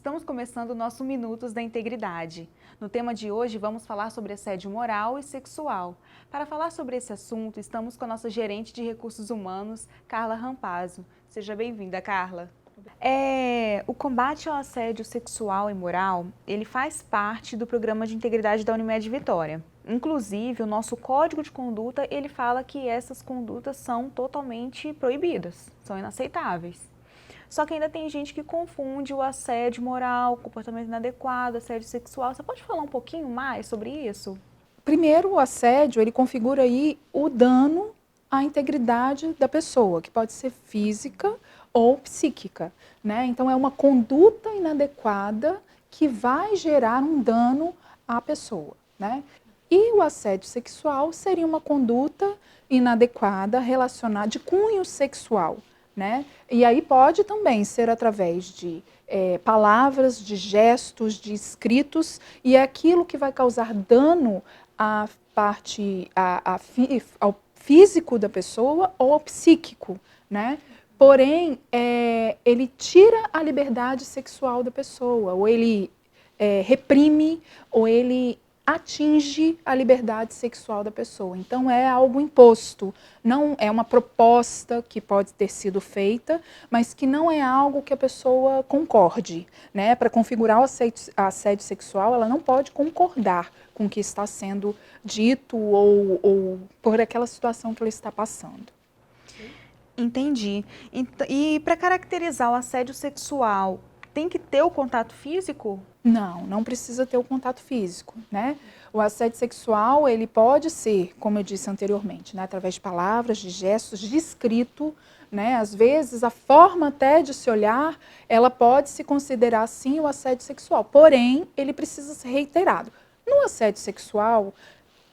Estamos começando o nosso Minutos da Integridade. No tema de hoje, vamos falar sobre assédio moral e sexual. Para falar sobre esse assunto, estamos com a nossa gerente de recursos humanos, Carla Rampazzo. Seja bem-vinda, Carla. O combate ao assédio sexual e moral, ele faz parte do programa de integridade da Unimed Vitória. Inclusive, o nosso código de conduta, ele fala que essas condutas são totalmente proibidas, são inaceitáveis. Só que ainda tem gente que confunde o assédio moral, comportamento inadequado, assédio sexual. Você pode falar um pouquinho mais sobre isso? Primeiro, o assédio, ele configura aí o dano à integridade da pessoa, que pode ser física ou psíquica, né? Então, é uma conduta inadequada que vai gerar um dano à pessoa, né? E o assédio sexual seria uma conduta inadequada relacionada de cunho sexual, né? E aí pode também ser através de palavras, de gestos, de escritos, e é aquilo que vai causar dano à parte, ao físico da pessoa ou ao psíquico, né? Porém, ele tira a liberdade sexual da pessoa, ou ele reprime, ou ele atinge a liberdade sexual da pessoa. Então, é algo imposto, não é uma proposta que pode ter sido feita, mas que não é algo que a pessoa concorde, né? Para configurar o assédio sexual, ela não pode concordar com o que está sendo dito ou por aquela situação que ela está passando. Entendi. E para caracterizar o assédio sexual, tem que ter o contato físico? Não precisa ter o contato físico, né? O assédio sexual, ele pode ser, como eu disse anteriormente, né, através de palavras, de gestos, de escrito, né? Às vezes, a forma até de se olhar, ela pode se considerar, sim, o assédio sexual. Porém, ele precisa ser reiterado. No assédio sexual,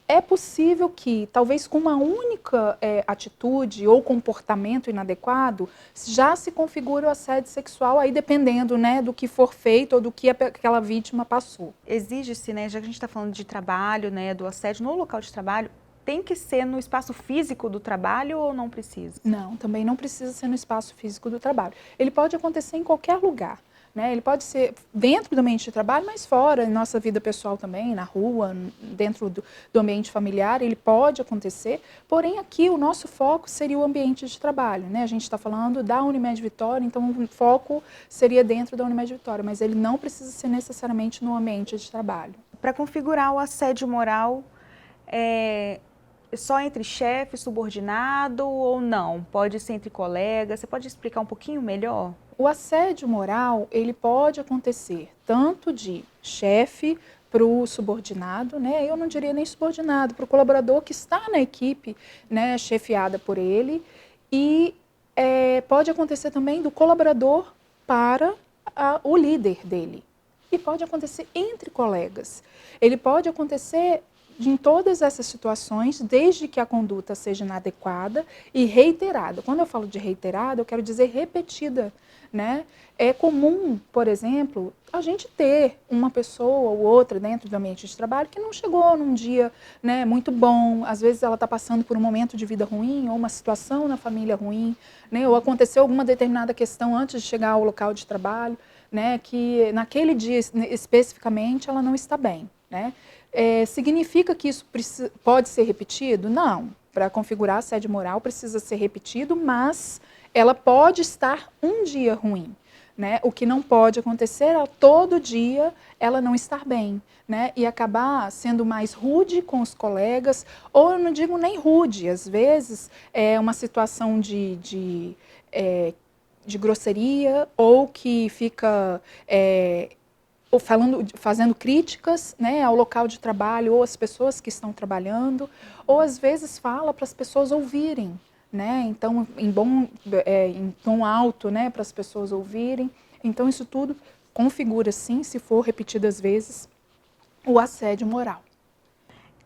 é possível que, talvez com uma única atitude ou comportamento inadequado, já se configure o assédio sexual, aí dependendo, né, do que for feito ou do que aquela vítima passou. Exige-se, né, já que a gente está falando de trabalho, né, do assédio no local de trabalho, tem que ser no espaço físico do trabalho ou não precisa? Não, também não precisa ser no espaço físico do trabalho. Ele pode acontecer em qualquer lugar. Né? Ele pode ser dentro do ambiente de trabalho, mas fora, em nossa vida pessoal também, na rua, dentro do ambiente familiar, ele pode acontecer. Porém, aqui o nosso foco seria o ambiente de trabalho. Né? A gente está falando da Unimed Vitória, então o foco seria dentro da Unimed Vitória, mas ele não precisa ser necessariamente no ambiente de trabalho. Para configurar o assédio moral, só entre chefe, subordinado ou não? Pode ser entre colegas? Você pode explicar um pouquinho melhor? O assédio moral, ele pode acontecer tanto de chefe para o subordinado, né? Eu não diria nem subordinado, para o colaborador que está na equipe, né, chefiada por ele, e pode acontecer também do colaborador para o líder dele. E pode acontecer entre colegas. Ele pode acontecer em todas essas situações, desde que a conduta seja inadequada e reiterada. Quando eu falo de reiterada, eu quero dizer repetida. Né? É comum, por exemplo, a gente ter uma pessoa ou outra dentro do ambiente de trabalho que não chegou num dia, né, muito bom, às vezes ela está passando por um momento de vida ruim ou uma situação na família ruim, né, ou aconteceu alguma determinada questão antes de chegar ao local de trabalho, né, que naquele dia especificamente ela não está bem. Né? Significa que isso pode ser repetido? Não. Para configurar assédio moral precisa ser repetido, mas ela pode estar um dia ruim. Né? O que não pode acontecer é todo dia ela não estar bem, né? E acabar sendo mais rude com os colegas, ou eu não digo nem rude, às vezes é uma situação de grosseria, ou que fica fazendo críticas, né, ao local de trabalho ou às pessoas que estão trabalhando, ou às vezes fala para as pessoas ouvirem. Né? Então, em tom alto, né, para as pessoas ouvirem. Então, isso tudo configura, sim, se for repetidas vezes, o assédio moral.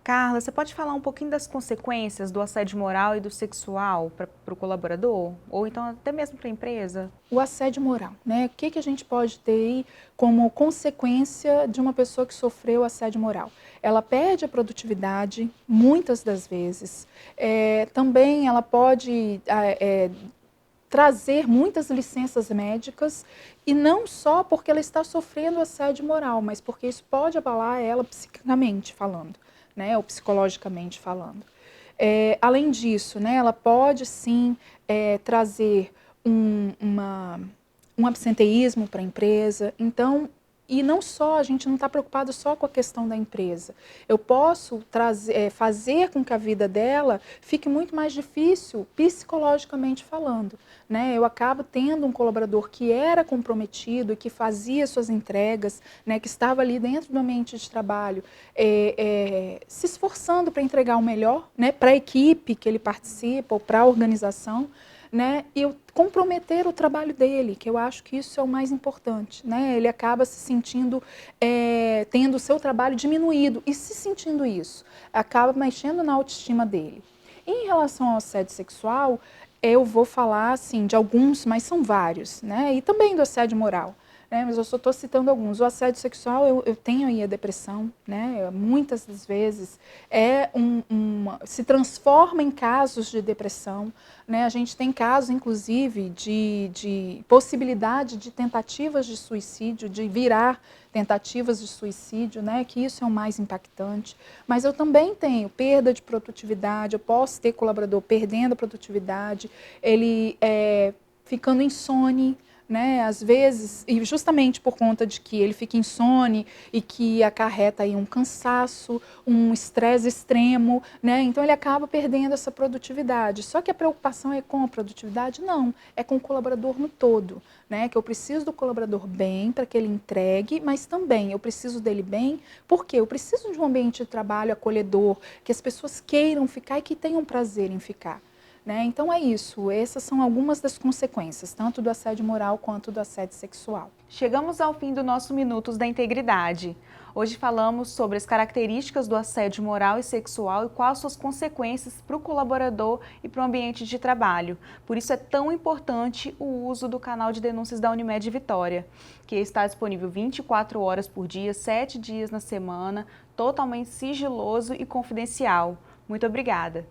Carla, você pode falar um pouquinho das consequências do assédio moral e do sexual para o colaborador? Ou então até mesmo para a empresa? O assédio moral, né? O que a gente pode ter aí como consequência de uma pessoa que sofreu assédio moral? Ela perde a produtividade, muitas das vezes. Também ela pode trazer muitas licenças médicas, e não só porque ela está sofrendo assédio moral, mas porque isso pode abalar ela psiquicamente falando, né, ou psicologicamente falando. Além disso, né, ela pode sim trazer um absenteísmo para a empresa. Então, e não só, a gente não está preocupado só com a questão da empresa. Eu posso fazer com que a vida dela fique muito mais difícil, psicologicamente falando, né? Eu acabo tendo um colaborador que era comprometido, que fazia suas entregas, né, que estava ali dentro do ambiente de trabalho, se esforçando para entregar o melhor, né, para a equipe que ele participa ou para a organização, né, e eu comprometer o trabalho dele, que eu acho que isso é o mais importante, né? Ele acaba se sentindo, tendo o seu trabalho diminuído, e se sentindo isso, acaba mexendo na autoestima dele. Em relação ao assédio sexual, eu vou falar assim de alguns, mas são vários, né? E também do assédio moral. Mas eu só estou citando alguns. O assédio sexual, eu tenho aí a depressão, né? Muitas das vezes se transforma em casos de depressão, né? A gente tem casos, inclusive, de possibilidade de tentativas de suicídio, de virar tentativas de suicídio, né? Que isso é o mais impactante. Mas eu também tenho perda de produtividade, eu posso ter colaborador perdendo a produtividade, ele ficando insone, né, às vezes, e justamente por conta de que ele fica insone e que acarreta aí um cansaço, um estresse extremo, né, então ele acaba perdendo essa produtividade. Só que a preocupação é com a produtividade? Não, é com o colaborador no todo, né, que eu preciso do colaborador bem para que ele entregue, mas também eu preciso dele bem porque eu preciso de um ambiente de trabalho acolhedor, que as pessoas queiram ficar e que tenham prazer em ficar. Então é isso, essas são algumas das consequências, tanto do assédio moral quanto do assédio sexual. Chegamos ao fim do nosso Minutos da Integridade. Hoje falamos sobre as características do assédio moral e sexual e quais suas consequências para o colaborador e para o ambiente de trabalho. Por isso é tão importante o uso do canal de denúncias da Unimed Vitória, que está disponível 24 horas por dia, 7 dias na semana, totalmente sigiloso e confidencial. Muito obrigada!